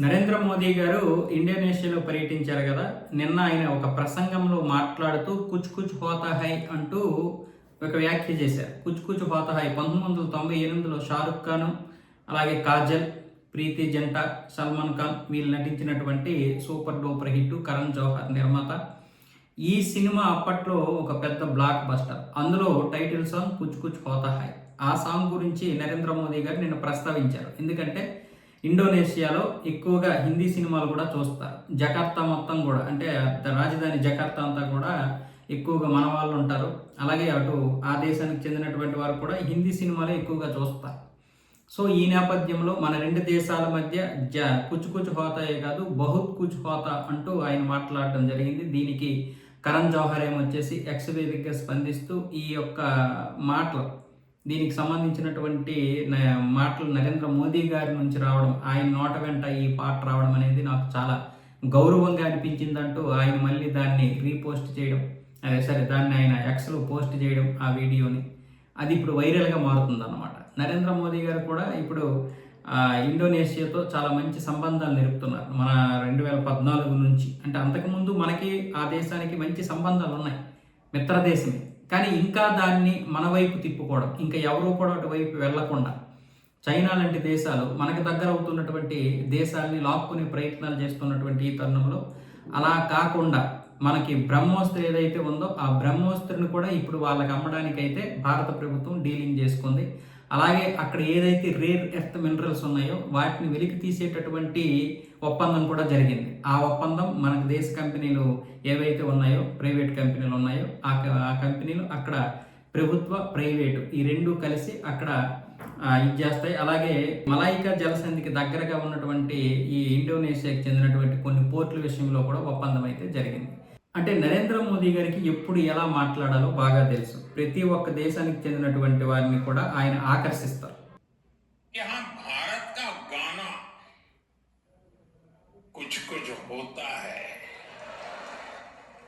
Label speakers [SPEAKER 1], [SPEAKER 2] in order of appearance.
[SPEAKER 1] నరేంద్ర మోదీ గారు ఇండోనేషియాలో పర్యటించారు కదా. నిన్న ఆయన ఒక ప్రసంగంలో మాట్లాడుతూ కుచ్ కుచ్ హోతా హై అంటూ ఒక వ్యాఖ్య చేశారు. కుచ్ కుచ్ హోతా హై 1998లో షారుఖ్ ఖాన్, అలాగే కాజల్, ప్రీతి జంట, సల్మాన్ ఖాన్ వీళ్ళు నటించినటువంటి super duper hit. Karan Johar నిర్మాత. ఈ సినిమా అప్పట్లో ఒక పెద్ద బ్లాక్ బస్టర్. అందులో టైటిల్ సాంగ్ కుచ్ కుచ్ హోతా హై. ఆ సాంగ్ గురించి నరేంద్ర మోదీ గారు నిన్న ప్రస్తావించారు. ఎందుకంటే ఇండోనేషియాలో ఎక్కువగా హిందీ సినిమాలు కూడా చూస్తారు. జకార్తా మొత్తం కూడా, అంటే రాజధాని జకార్తా అంతా కూడా ఎక్కువగా మన వాళ్ళు ఉంటారు. అలాగే అటు ఆ దేశానికి చెందినటువంటి వారు కూడా హిందీ సినిమాలే ఎక్కువగా చూస్తారు. సో ఈ నేపథ్యంలో మన రెండు దేశాల మధ్య కుచ్ కుచ్ హోతాయే కాదు, బహుత్ కుచ్ హోతా అంటూ ఆయన మాట్లాడడం జరిగింది. దీనికి కరణ్ జోహర్ ఏమొచ్చేసి ఎక్స్ వేదికగా స్పందిస్తూ ఈ యొక్క మాటలు, దీనికి సంబంధించినటువంటి మాటలు నరేంద్ర మోదీ గారి నుంచి రావడం, ఆయన నోట వెంట ఈ పాట రావడం అనేది నాకు చాలా గౌరవంగా అనిపించిందంటూ ఆయన మళ్ళీ దాన్ని రీపోస్ట్ చేయడం, దాన్ని ఆయన ఎక్స్లో పోస్ట్ చేయడం, ఆ వీడియోని అది ఇప్పుడు వైరల్గా మారుతుందన్నమాట. నరేంద్ర మోదీ గారు కూడా ఇప్పుడు ఇండోనేషియాతో చాలా మంచి సంబంధాలు నిలుపుతున్నారు. మన 2014 నుంచి, అంటే అంతకుముందు మనకి ఆ దేశానికి మంచి సంబంధాలు ఉన్నాయి, మిత్రదేశమే. కానీ ఇంకా దాన్ని మన వైపు తిప్పుకోవడం, ఇంకా ఎవరూ కూడా అటువైపు వెళ్లకుండా చైనా లాంటి దేశాలు మనకు దగ్గర అవుతున్నటువంటి దేశాలని లాక్కునే ప్రయత్నాలు చేస్తున్నటువంటి ఈ తరుణంలో అలా కాకుండా మనకి బ్రహ్మోస్త్ర ఏదైతే ఉందో ఆ బ్రహ్మోస్త్రను కూడా ఇప్పుడు వాళ్ళకి అమ్మడానికైతే భారత ప్రభుత్వం డీలింగ్ చేసుకుంది. అలాగే అక్కడ ఏదైతే రేర్ ఎర్త్ మినరల్స్ ఉన్నాయో వాటిని వెలికి తీసేటటువంటి ఒప్పందం కూడా జరిగింది. ఆ ఒప్పందం మనకు దేశ కంపెనీలు ఏవైతే ఉన్నాయో, ప్రైవేట్ కంపెనీలు ఉన్నాయో, ఆ కంపెనీలు అక్కడ ప్రభుత్వ, ప్రైవేటు ఈ రెండు కలిసి అక్కడ ఇది చేస్తాయి. అలాగే మలాయికా జలసంధికి దగ్గరగా ఉన్నటువంటి ఈ ఇండోనేషియాకి చెందినటువంటి కొన్ని పోర్టుల విషయంలో కూడా ఒప్పందం అయితే జరిగింది. అంటే నరేంద్ర మోదీ గారికి ఎప్పుడు ఎలా మాట్లాడాలో బాగా తెలుసు. ప్రతి ఒక్క దేశానికి చెందినటువంటి వారిని కూడా ఆయన ఆకర్షిస్తారు.
[SPEAKER 2] यहाँ भारत का गाना कुछ कुछ होता है